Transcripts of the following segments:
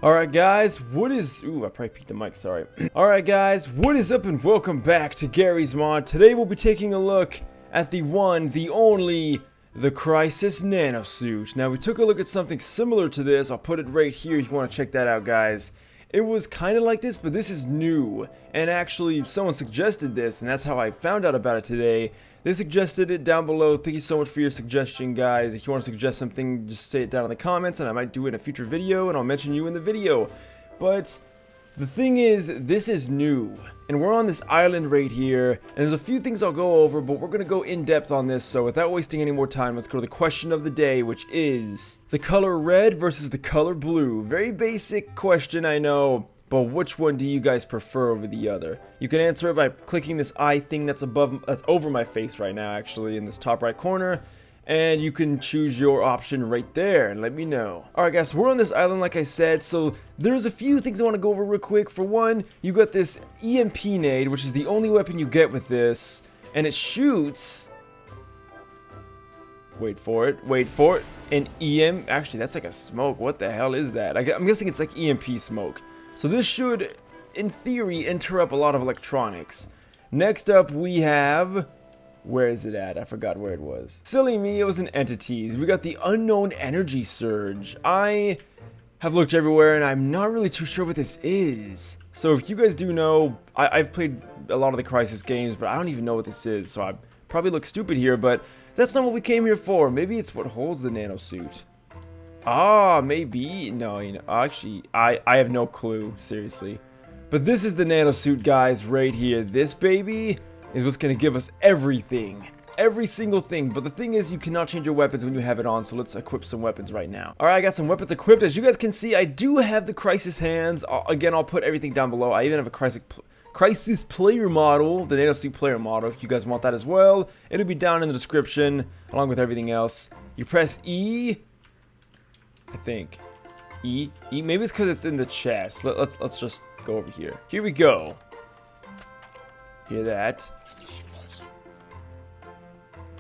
Alright guys, what is... Ooh, I probably peeked the mic, sorry. Alright guys, what is up and welcome back to Garry's Mod. Today we'll be taking a look at the one, the only, the CRYSIS NANOSUIT. Now we took a look at something similar to this. I'll put it right here if you want to check that out, guys. It was kind of like this, but this is new. And actually, someone suggested this, and that's how I found out about it today. They suggested it down below. Thank you so much for your suggestion, guys. If you want to suggest something, just say it down in the comments, and I might do it in a future video, and I'll mention you in the video. But the thing is, this is new, and we're on this island right here, and there's a few things I'll go over, but we're going to go in depth on this, so without wasting any more time, let's go to the question of the day, which is the color red versus the color blue. Very basic question, I know, but which one do you guys prefer over the other? You can answer it by clicking this eye thing that's over my face right now, actually, in this top right corner. And you can choose your option right there and let me know. Alright guys, so we're on this island like I said, so there's a few things I want to go over real quick. For one, you got this Emp Nade, which is the only weapon you get with this. And it shoots... Wait for it, an actually that's like a smoke, what the hell is that? I'm guessing it's like EMP smoke. So this should, in theory, interrupt a lot of electronics. Next up we have... Where is it at? I forgot where it was. Silly me, it was in entities. We got the unknown energy surge. I have looked everywhere and I'm not really too sure what this is. So if you guys do know, I've played a lot of the CRYSIS games, but I don't even know what this is. So I probably look stupid here, but that's not what we came here for. Maybe it's what holds the nanosuit. Ah, maybe. No, you know, actually, I have no clue, seriously. But this is the nanosuit, guys, right here. This baby is what's going to give us everything. Every single thing. But the thing is, you cannot change your weapons when you have it on, so let's equip some weapons right now. Alright, I got some weapons equipped. As you guys can see, I do have the CRYSIS hands. Again, I'll put everything down below. I even have a CRYSIS player model, the nanosuit player model. If you guys want that as well, it'll be down in the description, along with everything else. You press E... I think. E? Maybe it's because it's in the chest. Let's just go over here. Here we go. Hear that?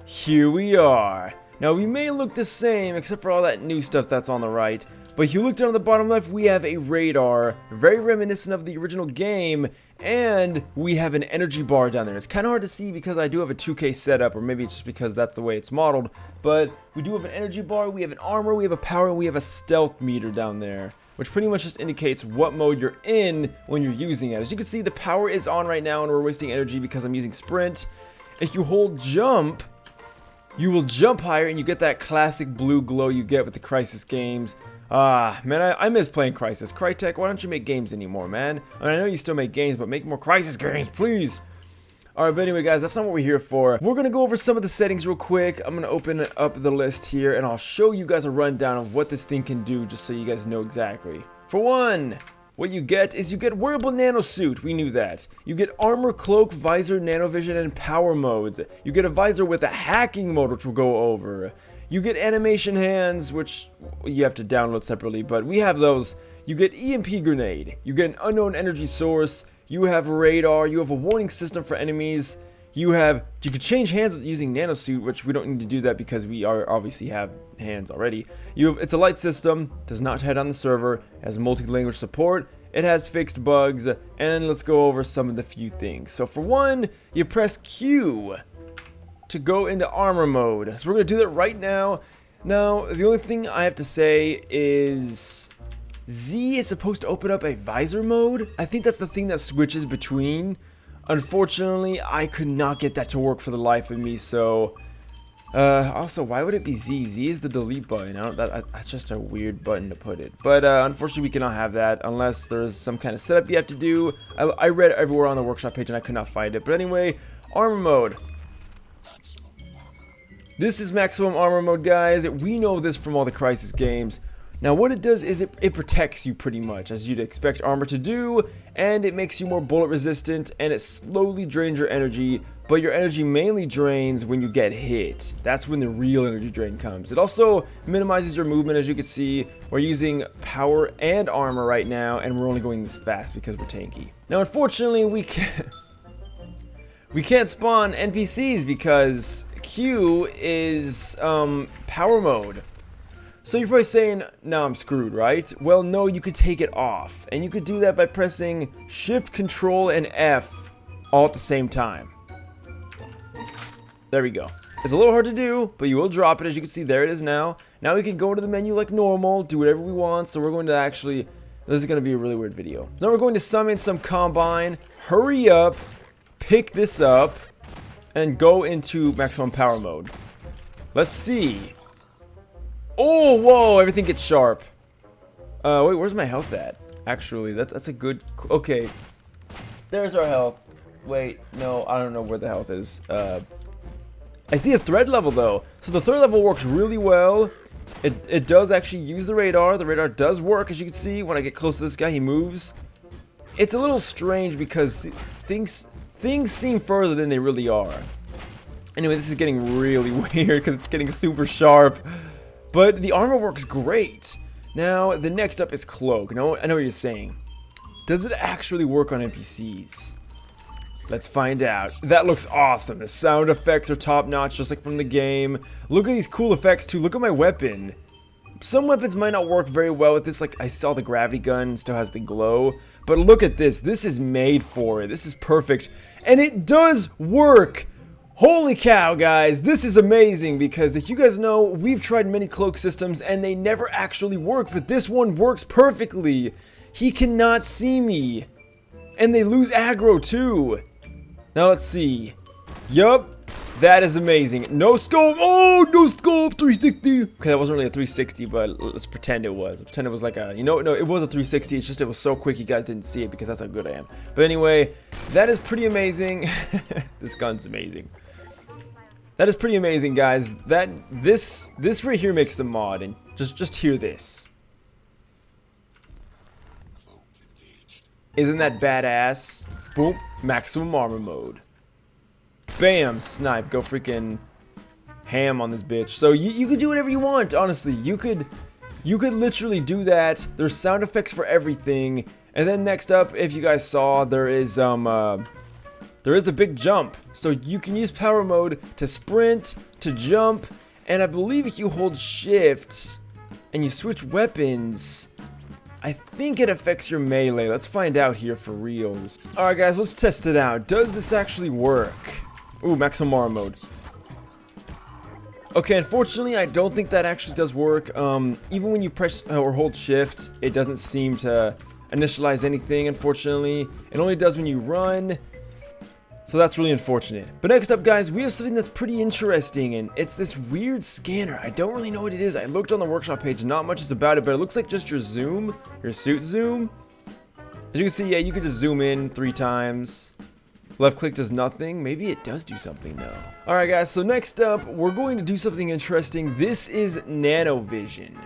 Here we are. Now we may look the same except for all that new stuff that's on the right. But if you look down at the bottom left, we have a radar, very reminiscent of the original game, and we have an energy bar down there. It's kind of hard to see because I do have a 2K setup, or maybe it's just because that's the way it's modeled, but we do have an energy bar, we have an armor, we have a power, and we have a stealth meter down there, which pretty much just indicates what mode you're in when you're using it. As you can see, the power is on right now, and we're wasting energy because I'm using sprint. If you hold jump, you will jump higher, and you get that classic blue glow you get with the CRYSIS games. Ah, man, I miss playing CRYSIS. Crytek, why don't you make games anymore, man? I mean, I know you still make games, but make more CRYSIS games, please! Alright, but anyway, guys, that's not what we're here for. We're gonna go over some of the settings real quick. I'm gonna open up the list here, and I'll show you guys a rundown of what this thing can do, just so you guys know exactly. For one, what you get is you get wearable nanosuit. We knew that. You get armor, cloak, visor, nano vision, and power modes. You get a visor with a hacking mode, which we'll go over. You get animation hands, which you have to download separately, but we have those. You get EMP grenade. You get an unknown energy source. You have radar. You have a warning system for enemies. You can change hands using nanosuit, which we don't need to do that because we obviously have hands already. It's a light system, does not head on the server, has multi-language support, it has fixed bugs, and let's go over some of the few things. So for one, you press Q to go into armor mode. So we're going to do that right now. Now, the only thing I have to say is Z is supposed to open up a visor mode. I think that's the thing that switches between. Unfortunately, I could not get that to work for the life of me, so... also, why would it be Z? Z is the delete button. That's just a weird button to put it. But, unfortunately, we cannot have that unless there's some kind of setup you have to do. I read everywhere on the workshop page and I could not find it. But anyway, armor mode. This is maximum armor mode, guys. We know this from all the CRYSIS games. Now what it does is it protects you pretty much, as you'd expect armor to do, and it makes you more bullet resistant, and it slowly drains your energy, but your energy mainly drains when you get hit. That's when the real energy drain comes. It also minimizes your movement. As you can see, we're using power and armor right now, and we're only going this fast because we're tanky. Now unfortunately, we can't spawn NPCs because Q is power mode. So you're probably saying, now I'm screwed, right? Well, no, you could take it off. And you could do that by pressing Shift, Control, and F all at the same time. There we go. It's a little hard to do, but you will drop it. As you can see, there it is now. Now we can go to the menu like normal, do whatever we want. So we're going to actually, this is going to be a really weird video. So now we're going to summon some Combine, hurry up, pick this up, and go into maximum power mode. Let's see. Oh, whoa, everything gets sharp. Wait, where's my health at? Actually, that's a good, okay. There's our health. Wait, no, I don't know where the health is. I see a thread level though. So the thread level works really well. It does actually use the radar. The radar does work, as you can see. When I get close to this guy, he moves. It's a little strange because things seem further than they really are. Anyway, this is getting really weird because it's getting super sharp. But the armor works great. Now, the next up is Cloak. Now, I know what you're saying. Does it actually work on NPCs? Let's find out. That looks awesome. The sound effects are top notch, just like from the game. Look at these cool effects too. Look at my weapon. Some weapons might not work very well with this. Like, I saw the gravity gun still has the glow. But look at this. This is made for it. This is perfect. And it does work. Holy cow, guys, this is amazing because if you guys know, we've tried many cloak systems and they never actually work, but this one works perfectly. He cannot see me. And they lose aggro too. Now let's see. Yup, that is amazing. No scope. Oh, no scope. 360. Okay, that wasn't really a 360, but let's pretend it was. Pretend it was like a, you know, no, it was a 360. It's just it was so quick you guys didn't see it because that's how good I am. But anyway, that is pretty amazing. This gun's amazing. That is pretty amazing, guys. This right here makes the mod, and just hear this. Isn't that badass? Boom, maximum armor mode. Bam, snipe, go freaking ham on this bitch. So you could do whatever you want, honestly. You could literally do that. There's sound effects for everything. And then next up, if you guys saw, there is a big jump, so you can use power mode to sprint, to jump, and I believe if you hold shift and you switch weapons, I think it affects your melee. Let's find out here for reals. Alright guys, let's test it out. Does this actually work? Ooh, maximum armor mode. Okay, unfortunately, I don't think that actually does work. Even when you press or hold shift, it doesn't seem to initialize anything, unfortunately. It only does when you run. So that's really unfortunate. But next up, guys, we have something that's pretty interesting, and it's this weird scanner. I don't really know what it is. I looked on the workshop page, not much is about it, but it looks like just your zoom, your suit zoom. As you can see, yeah, you can just zoom in 3 times. Left click does nothing. Maybe it does do something, though. Alright, guys, so next up, we're going to do something interesting. This is Nano Vision.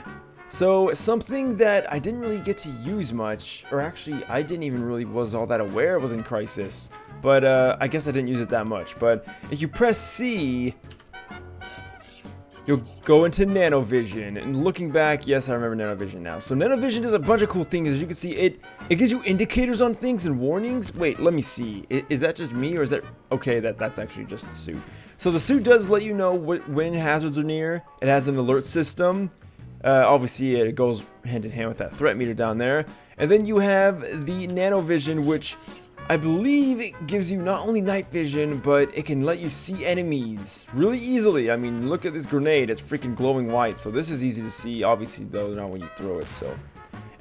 So, something that I didn't really get to use much, or actually, I didn't even really was all that aware it was in Crysis. But, I guess I didn't use it that much. But, if you press C, you'll go into Nano Vision. And looking back, yes, I remember Nano Vision now. So, Nano Vision does a bunch of cool things. As you can see, it gives you indicators on things and warnings. Wait, let me see. Is that just me, or is that... Okay, that's actually just the suit. So, the suit does let you know when hazards are near. It has an alert system. Obviously, it goes hand in hand with that threat meter down there. And then you have the Nano Vision, which I believe it gives you not only night vision, but it can let you see enemies really easily. I mean, look at this grenade. It's freaking glowing white. So this is easy to see. Obviously, though, not when you throw it. So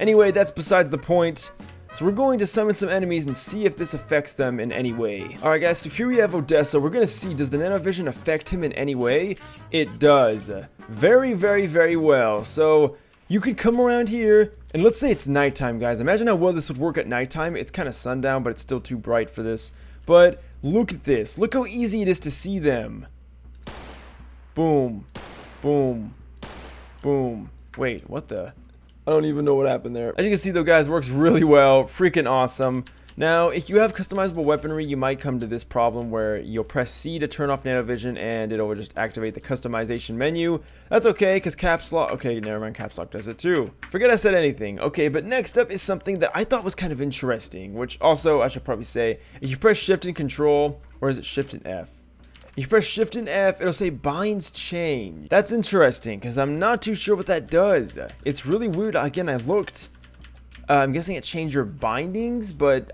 anyway, that's besides the point. So we're going to summon some enemies and see if this affects them in any way. Alright guys, so here we have Odessa. We're going to see, does the Nano Vision affect him in any way? It does. Very, very, very well. So you could come around here, and let's say it's nighttime, guys. Imagine how well this would work at nighttime. It's kind of sundown, but it's still too bright for this. But look at this. Look how easy it is to see them. Boom. Boom. Boom. Wait, what the... I don't even know what happened there. As you can see though, guys, it works really well. Freaking awesome. Now, if you have customizable weaponry, you might come to this problem where you'll press C to turn off Nano Vision and it'll just activate the customization menu. That's okay, because caps lock... Okay, never mind, caps lock does it too. Forget I said anything. Okay, but next up is something that I thought was kind of interesting, which also, I should probably say, if you press Shift and Control, or is it Shift and F? You press shift and F, it'll say binds change. That's interesting, because I'm not too sure what that does. It's really weird. Again, I looked. I'm guessing it changed your bindings, but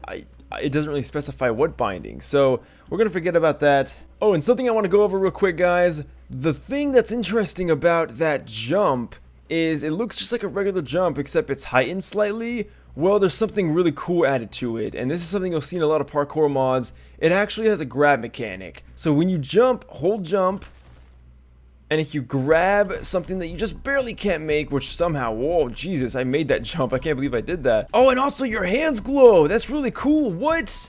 it doesn't really specify what bindings. So we're going to forget about that. Oh, and something I want to go over real quick, guys. The thing that's interesting about that jump is it looks just like a regular jump, except it's heightened slightly. Well, there's something really cool added to it, and this is something you'll see in a lot of parkour mods. It actually has a grab mechanic. So when you jump, hold jump, and if you grab something that you just barely can't make, which somehow, whoa, Jesus, I made that jump. I can't believe I did that. Oh, and also your hands glow. That's really cool. What?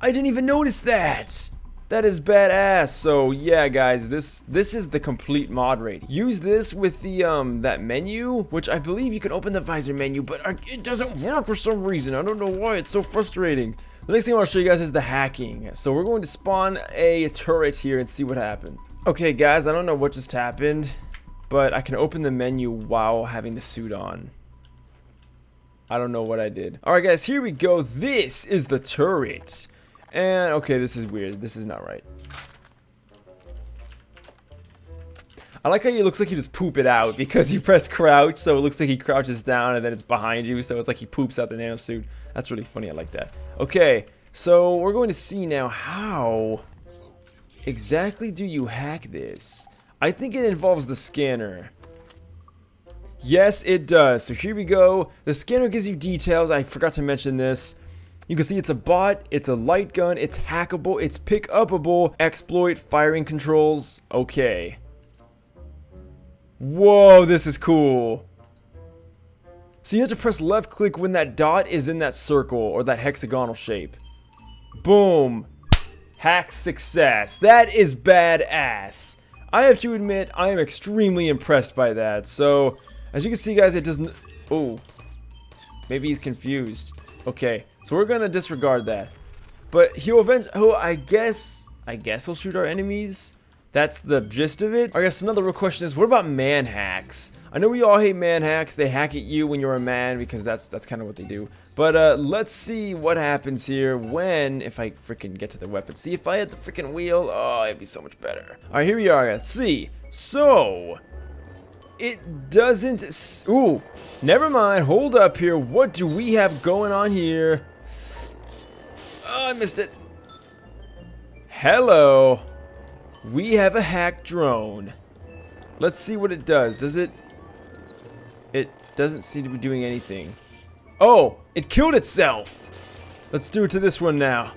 I didn't even notice that. That is badass. So yeah, guys, this is the complete mod rating. Use this with the that menu, which I believe you can open the visor menu, but it doesn't work for some reason. I don't know why. It's so frustrating. The next thing I want to show you guys is the hacking. So we're going to spawn a turret here and see what happened. Okay, guys, I don't know what just happened, but I can open the menu while having the suit on. I don't know what I did. All right, guys, here we go. This is the turret. And, okay, this is weird. This is not right. I like how it looks like you just poop it out because you press crouch, so it looks like he crouches down and then it's behind you, so it's like he poops out the nano suit. That's really funny. I like that. Okay, so we're going to see now how exactly do you hack this. I think it involves the scanner. Yes, it does. So here we go. The scanner gives you details. I forgot to mention this. You can see it's a bot, it's a light gun, it's hackable, it's pick-upable, exploit, firing controls. Okay. Whoa, this is cool. So you have to press left click when that dot is in that circle or that hexagonal shape. Boom. Hack success. That is badass. I have to admit, I am extremely impressed by that. So, as you can see, guys, it doesn't... Oh. Maybe he's confused. Okay, so we're gonna disregard that. But he'll eventually, I guess he'll shoot our enemies. That's the gist of it. I guess another real question is, what about man hacks? I know we all hate man hacks. They hack at you when you're a man because that's kind of what they do. But let's see what happens here when, if I freaking get to the weapon. See, if I had the freaking wheel, oh, it'd be so much better. All right, here we are. Let's see. So it doesn't. Ooh, never mind. Hold up here. What do we have going on here? Oh, I missed it. Hello. We have a hacked drone. Let's see what it does. Does it? It doesn't seem to be doing anything. Oh, it killed itself. Let's do it to this one now.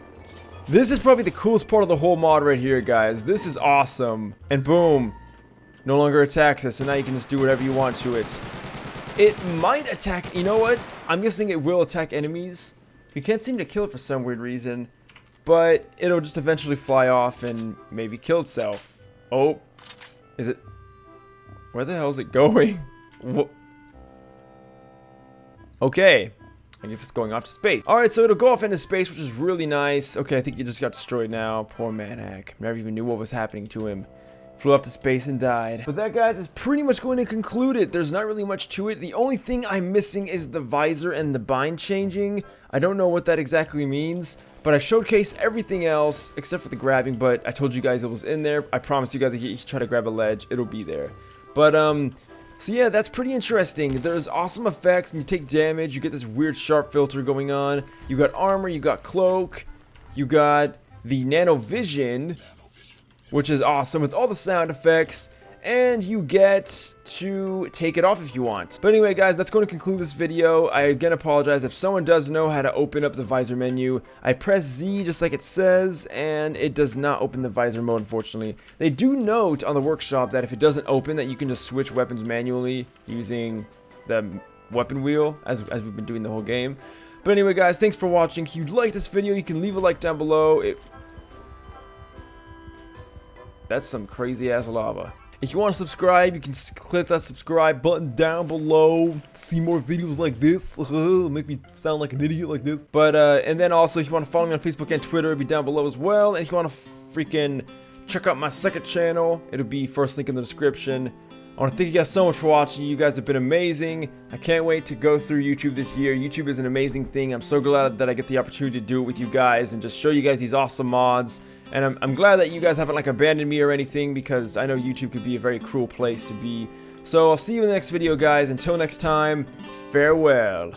This is probably the coolest part of the whole mod right here, guys. This is awesome. And boom. No longer attacks us, and now you can just do whatever you want to it. It might attack, you know what? I'm guessing it will attack enemies. You can't seem to kill it for some weird reason. But it'll just eventually fly off and maybe kill itself. Oh. Is it? Where the hell is it going? Okay. I guess it's going off to space. Alright, so it'll go off into space, which is really nice. Okay, I think he just got destroyed now. Poor Manhack. Never even knew what was happening to him. Flew up to space and died. But that, guys, is pretty much going to conclude it. There's not really much to it. The only thing I'm missing is the visor and the bind changing. I don't know what that exactly means. But I showcased everything else except for the grabbing, but I told you guys it was in there. I promise you guys if you try to grab a ledge, it'll be there. But, so yeah, that's pretty interesting. There's awesome effects. When you take damage, you get this weird sharp filter going on. You got armor, you got cloak, you got the Nano Vision, which is awesome with all the sound effects. And you get to take it off if you want. But anyway, guys, that's going to conclude this video. I again apologize if someone does know how to open up the visor menu. I press Z just like it says, and it does not open the visor mode, unfortunately. They do note on the workshop that if it doesn't open, that you can just switch weapons manually using the weapon wheel, as we've been doing the whole game. But anyway, guys, thanks for watching. If you like this video, you can leave a like down below. That's some crazy ass lava. If you want to subscribe, you can click that subscribe button down below to see more videos like this. Make me sound like an idiot like this. But, and then also, if you want to follow me on Facebook and Twitter, it'll be down below as well. And if you want to freaking check out my second channel, it'll be first link in the description. I want to thank you guys so much for watching. You guys have been amazing. I can't wait to go through YouTube this year. YouTube is an amazing thing. I'm so glad that I get the opportunity to do it with you guys and just show you guys these awesome mods. And I'm glad that you guys haven't like abandoned me or anything, because I know YouTube could be a very cruel place to be. So I'll see you in the next video, guys. Until next time, farewell.